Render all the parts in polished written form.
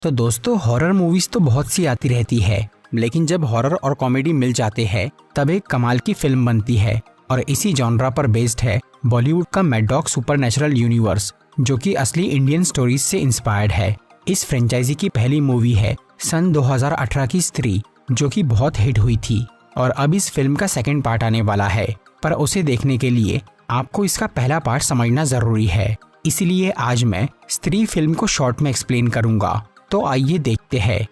तो दोस्तों horror movies तो बहुत सी आती रहती है, लेकिन जब हॉरर और कॉमेडी मिल जाते हैं तब एक कमाल की फिल्म बनती है। और इसी जॉनरा पर बेस्ड है बॉलीवुड का मैड डॉग सुपरनैचुरल यूनिवर्स, जो कि असली इंडियन स्टोरीज से इंस्पायर्ड है। इस फ्रेंचाइजी की पहली मूवी है सन 2018 की स्त्री, जो कि बहुत हिट हुई थी। और अब इस फिल्म का सेकंड पार्ट आने वाला है, पर उसे देखने के लिए आपको इसका पहला पार्ट समझना जरूरी है। इसलिए आज मैं स्त्री फिल्म को शॉर्ट में एक्सप्लेन करूंगा, तो आइए देखते हैं।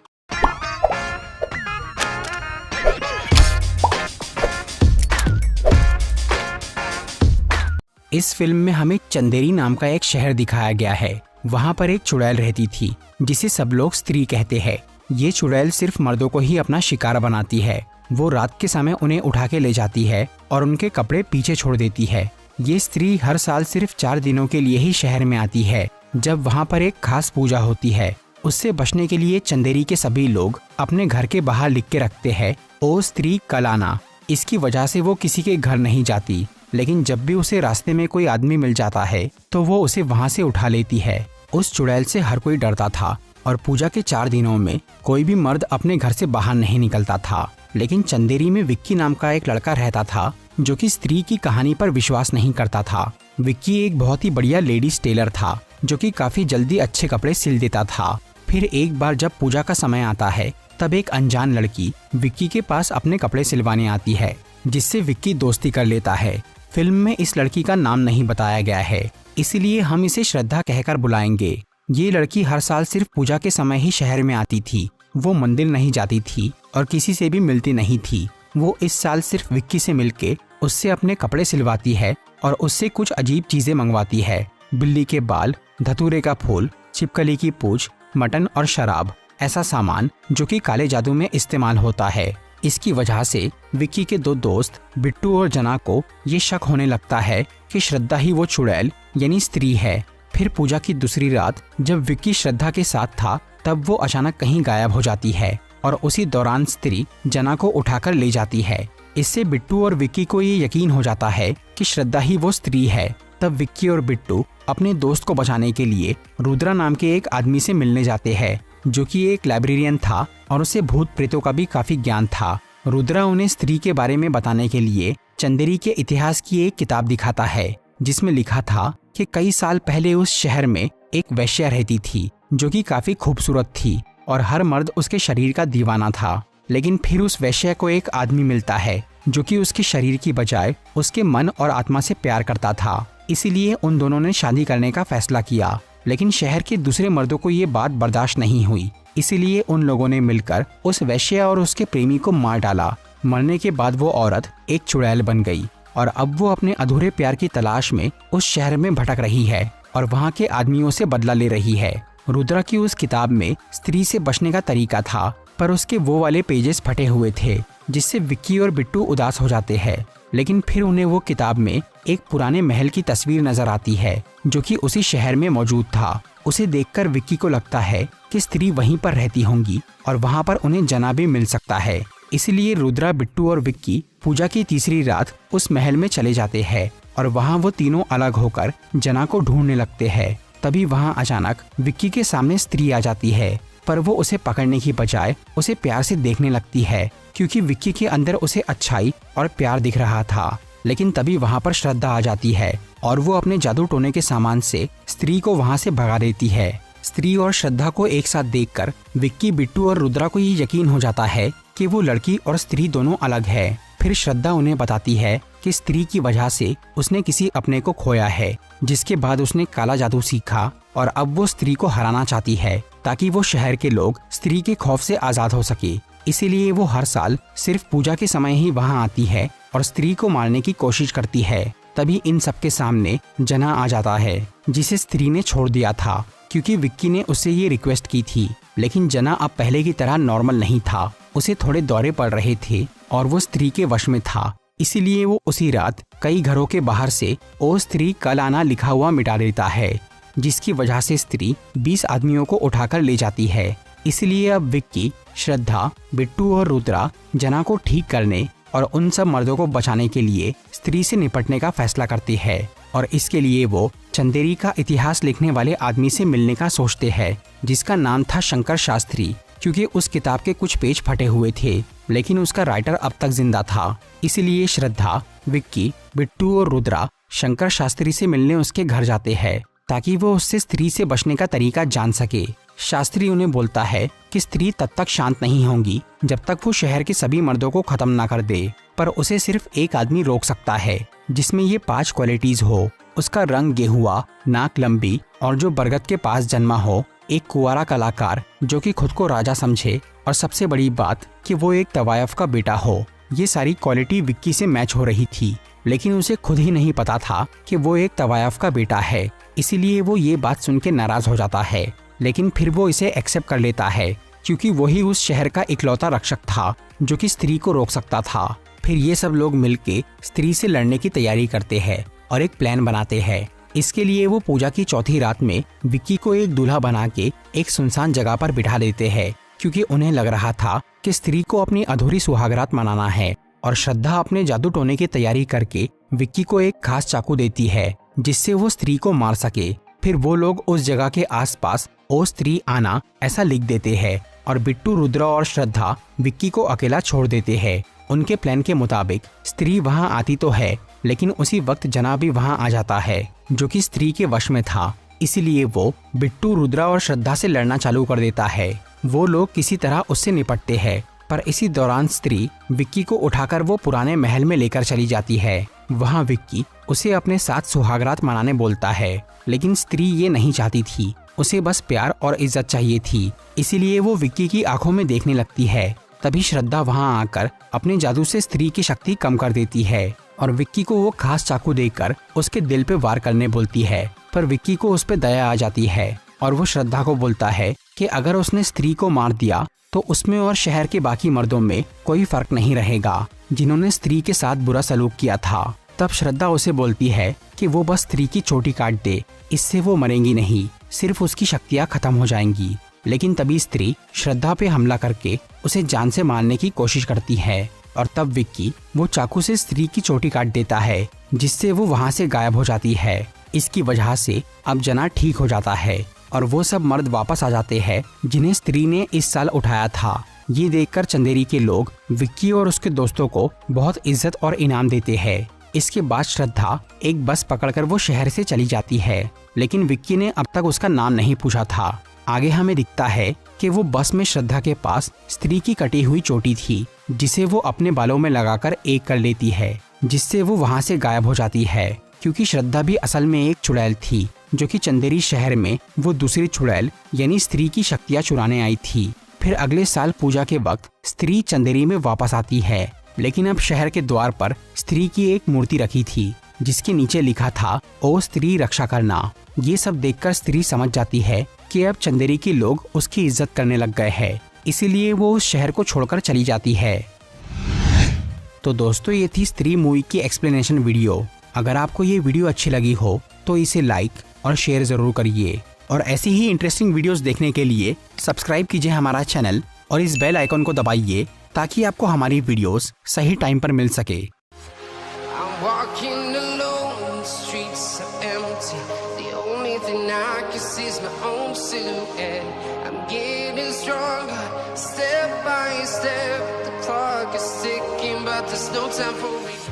इस फिल्म में हमें चंदेरी नाम का एक शहर दिखाया गया है। वहाँ पर एक चुड़ैल रहती थी जिसे सब लोग स्त्री कहते हैं। ये चुड़ैल सिर्फ मर्दों को ही अपना शिकार बनाती है। वो रात के समय उन्हें उठा के ले जाती है और उनके कपड़े पीछे छोड़ देती है। ये स्त्री हर साल सिर्फ 4 दिनों के लिए ही शहर में आती है, जब वहाँ पर एक खास पूजा होती है। उससे बचने के लिए चंदेरी के सभी लोग अपने घर के बाहर लिख के रखते हैं, ओ स्त्री कल आना। इसकी वजह से वो किसी के घर नहीं जाती, लेकिन जब भी उसे रास्ते में कोई आदमी मिल जाता है तो वो उसे वहाँ से उठा लेती है। उस चुड़ैल से हर कोई डरता था और पूजा के 4 दिनों में कोई भी मर्द अपने घर से बाहर नहीं निकलता था। लेकिन चंदेरी में विक्की नाम का एक लड़का रहता था, जो कि स्त्री की कहानी पर विश्वास नहीं करता था। विक्की एक बहुत ही बढ़िया लेडीज टेलर था, जो कि काफी जल्दी अच्छे कपड़े सिल देता था। फिर एक बार जब पूजा का समय आता है, तब एक अनजान लड़की विक्की के पास अपने कपड़े सिलवाने आती है, जिससे विक्की दोस्ती कर लेता है। फिल्म में इस लड़की का नाम नहीं बताया गया है, इसलिए हम इसे श्रद्धा कहकर बुलाएंगे। ये लड़की हर साल सिर्फ पूजा के समय ही शहर में आती थी। वो मंदिर नहीं जाती थी और किसी से भी मिलती नहीं थी। वो इस साल सिर्फ विक्की से मिलके उससे अपने कपड़े सिलवाती है और उससे कुछ अजीब चीजें मंगवाती है। बिल्ली के बाल, धतूरे का फूल, छिपकली की पूंछ, मटन और शराब, ऐसा सामान जो कि काले जादू में इस्तेमाल होता है। इसकी वजह से विक्की के 2 दोस्त बिट्टू और जना को ये शक होने लगता है कि श्रद्धा ही वो चुड़ैल यानी स्त्री है। फिर पूजा की दूसरी रात जब विक्की श्रद्धा के साथ था, तब वो अचानक कहीं गायब हो जाती है और उसी दौरान स्त्री जना को उठाकर ले जाती है। इससे बिट्टू और विक्की को ये यकीन हो जाता है कि श्रद्धा ही वो स्त्री है। तब विक्की और बिट्टू अपने दोस्त को बचाने के लिए रुद्रा नाम के एक आदमी से मिलने जाते हैं, जो कि एक लाइब्रेरियन था और उसे भूत प्रेतों का भी काफी ज्ञान था। रुद्रा उन्हें स्त्री के बारे में बताने के लिए चंदेरी के इतिहास की एक किताब दिखाता है, जिसमें लिखा था कि कई साल पहले उस शहर में एक वैश्या रहती थी, जो कि काफी खूबसूरत थी और हर मर्द उसके शरीर का दीवाना था। लेकिन फिर उस वैश्या को एक आदमी मिलता है, जो कि उसके शरीर की बजाय उसके मन और आत्मा से प्यार करता था। इसीलिए उन दोनों ने शादी करने का फैसला किया। लेकिन शहर के दूसरे मर्दों को ये बात बर्दाश्त नहीं हुई, इसीलिए उन लोगों ने मिलकर उस वैश्या और उसके प्रेमी को मार डाला। मरने के बाद वो औरत एक चुड़ैल बन गई और अब वो अपने अधूरे प्यार की तलाश में उस शहर में भटक रही है और वहाँ के आदमियों से बदला ले रही है। रुद्रा की उस किताब में स्त्री से बचने का तरीका था, पर उसके वो वाले पेजेस फटे हुए थे, जिससे विक्की और बिट्टू उदास हो जाते हैं। लेकिन फिर उन्हें वो किताब में एक पुराने महल की तस्वीर नजर आती है, जो कि उसी शहर में मौजूद था। उसे देखकर विक्की को लगता है कि स्त्री वहीं पर रहती होंगी और वहाँ पर उन्हें जना भी मिल सकता है। इसलिए रुद्रा, बिट्टू और विक्की पूजा की तीसरी रात उस महल में चले जाते हैं और वहाँ वो तीनों अलग होकर जना को ढूंढने लगते हैं। तभी वहाँ अचानक विक्की के सामने स्त्री आ जाती है, पर वो उसे पकड़ने की बजाय उसे प्यार से देखने लगती है, क्योंकि विक्की के अंदर उसे अच्छाई और प्यार दिख रहा था। लेकिन तभी वहाँ पर श्रद्धा आ जाती है और वो अपने जादू टोने के सामान से स्त्री को वहाँ से भगा देती है। स्त्री और श्रद्धा को एक साथ देखकर विक्की, बिट्टू और रुद्रा को ये यकीन हो जाता है कि वो लड़की और स्त्री दोनों अलग है। फिर श्रद्धा उन्हें बताती है कि स्त्री की वजह से उसने किसी अपने को खोया है, जिसके बाद उसने काला जादू सीखा और अब वो स्त्री को हराना चाहती है, ताकि वो शहर के लोग स्त्री के खौफ से आजाद हो सके। इसीलिए वो हर साल सिर्फ पूजा के समय ही वहाँ आती है और स्त्री को मारने की कोशिश करती है। तभी इन सबके सामने जना आ जाता है, जिसे स्त्री ने छोड़ दिया था, क्योंकि विक्की ने उससे ये रिक्वेस्ट की थी। लेकिन जना अब पहले की तरह नॉर्मल नहीं था, उसे थोड़े दौरे पड़ रहे थे और वो स्त्री के वश में था। इसीलिए वो उसी रात कई घरों के बाहर से ओ स्त्री कल आना लिखा हुआ मिटा देता है, जिसकी वजह से स्त्री 20 आदमियों को उठाकर ले जाती है। इसलिए अब विक्की, श्रद्धा, बिट्टू और रुद्रा जना को ठीक करने और उन सब मर्दों को बचाने के लिए स्त्री से निपटने का फैसला करती है और इसके लिए वो चंदेरी का इतिहास लिखने वाले आदमी से मिलने का सोचते हैं, जिसका नाम था शंकर शास्त्री, क्योंकि उस किताब के कुछ पेज फटे हुए थे, लेकिन उसका राइटर अब तक जिंदा था। इसलिए श्रद्धा, विक्की, बिट्टू और रुद्रा शंकर शास्त्री से मिलने उसके घर जाते हैं ताकि वो उससे स्त्री से बचने का तरीका जान सके। शास्त्री उन्हें बोलता है कि स्त्री तब तक शांत नहीं होंगी जब तक वो शहर के सभी मर्दों को खत्म ना कर दे, पर उसे सिर्फ एक आदमी रोक सकता है जिसमें ये 5 क्वालिटीज हो। उसका रंग गेहुआ, नाक लंबी और जो बरगद के पास जन्मा हो, एक कुंवारा कलाकार जो कि खुद को राजा समझे, और सबसे बड़ी बात कि वो एक तवायफ का बेटा हो। ये सारी क्वालिटी विक्की से मैच हो रही थी, लेकिन उसे खुद ही नहीं पता था कि वो एक तवायफ का बेटा है। इसीलिए वो ये बात सुन के नाराज हो जाता है, लेकिन फिर वो इसे एक्सेप्ट कर लेता है क्योंकि वही उस शहर का इकलौता रक्षक था जो कि स्त्री को रोक सकता था। फिर ये सब लोग मिलके स्त्री से लड़ने की तैयारी करते हैं और एक प्लान बनाते हैं। इसके लिए वो पूजा की चौथी रात में विक्की को एक दूल्हा बना के एक सुनसान जगह पर बिठा देते हैं, क्योंकि उन्हें लग रहा था कि स्त्री को अपनी अधूरी सुहागरात मनाना है। और श्रद्धा अपने जादू टोने की तैयारी करके विक्की को एक खास चाकू देती है जिससे वो स्त्री को मार सके। फिर वो लोग उस जगह के आसपास ओ स्त्री आना ऐसा लिख देते हैं और बिट्टू, रुद्रा और श्रद्धा विक्की को अकेला छोड़ देते हैं। उनके प्लान के मुताबिक स्त्री वहां आती तो है, लेकिन उसी वक्त जना भी वहां आ जाता है जो कि स्त्री के वश में था। इसीलिए वो बिट्टू, रुद्रा और श्रद्धा से लड़ना चालू कर देता है। वो लोग किसी तरह उससे निपटते हैं, पर इसी दौरान स्त्री विक्की को उठाकर वो पुराने महल में लेकर चली जाती है। वहाँ विक्की उसे अपने साथ सुहागरात मनाने बोलता है, लेकिन स्त्री ये नहीं चाहती थी। उसे बस प्यार और इज्जत चाहिए थी। इसीलिए वो विक्की की आंखों में देखने लगती है। तभी श्रद्धा वहाँ आकर अपने जादू से स्त्री की शक्ति कम कर देती है और विक्की को वो खास चाकू देकर उसके दिल पे वार करने बोलती है। पर विक्की को उस पे दया आ जाती है और वो श्रद्धा को बोलता है कि अगर उसने स्त्री को मार दिया तो उसमें और शहर के बाकी मर्दों में कोई फर्क नहीं रहेगा जिन्होंने स्त्री के साथ बुरा सलूक किया था। तब श्रद्धा उसे बोलती है कि वो बस स्त्री की चोटी काट दे, इससे वो मरेंगी नहीं, सिर्फ उसकी शक्तियाँ खत्म हो जाएंगी। लेकिन तभी स्त्री श्रद्धा पे हमला करके उसे जान से मारने की कोशिश करती है और तब विक्की वो चाकू से स्त्री की चोटी काट देता है, जिससे वो वहाँ से गायब हो जाती है। इसकी वजह से अब जना ठीक हो जाता है और वो सब मर्द वापस आ जाते हैं जिन्हें स्त्री ने इस साल उठाया था। ये देखकर चंदेरी के लोग विक्की और उसके दोस्तों को बहुत इज्जत और इनाम देते हैं। इसके बाद श्रद्धा एक बस पकड़कर वो शहर से चली जाती है, लेकिन विक्की ने अब तक उसका नाम नहीं पूछा था। आगे हमें दिखता है कि वो बस में श्रद्धा के पास स्त्री की कटी हुई चोटी थी, जिसे वो अपने बालों में लगाकर एक कर लेती है, जिससे वो वहाँ से गायब हो जाती है। क्योंकि श्रद्धा भी असल में एक चुड़ैल थी जो कि चंदेरी शहर में वो दूसरी चुड़ैल यानी स्त्री की शक्तियाँ चुराने आई थी। फिर अगले साल पूजा के वक्त स्त्री चंदेरी में वापस आती है, लेकिन अब शहर के द्वार पर स्त्री की एक मूर्ति रखी थी जिसके नीचे लिखा था ओ स्त्री रक्षा करना। ये सब देखकर स्त्री समझ जाती है कि अब चंदेरी के लोग उसकी इज्जत करने लग गए हैं, इसीलिए वो उस शहर को छोड़कर चली जाती है। तो दोस्तों, ये थी स्त्री मूवी की एक्सप्लेनेशन वीडियो। अगर आपको ये वीडियो अच्छी लगी हो तो इसे लाइक और शेयर ज़रूर करिए, और ऐसी ही इंटरेस्टिंग वीडियोस देखने के लिए सब्सक्राइब कीजिए हमारा चैनल और इस बेल आइकन को दबाइए ताकि आपको हमारी वीडियोस सही टाइम पर मिल सके। Step by step, the clock is ticking, but there's no time for me.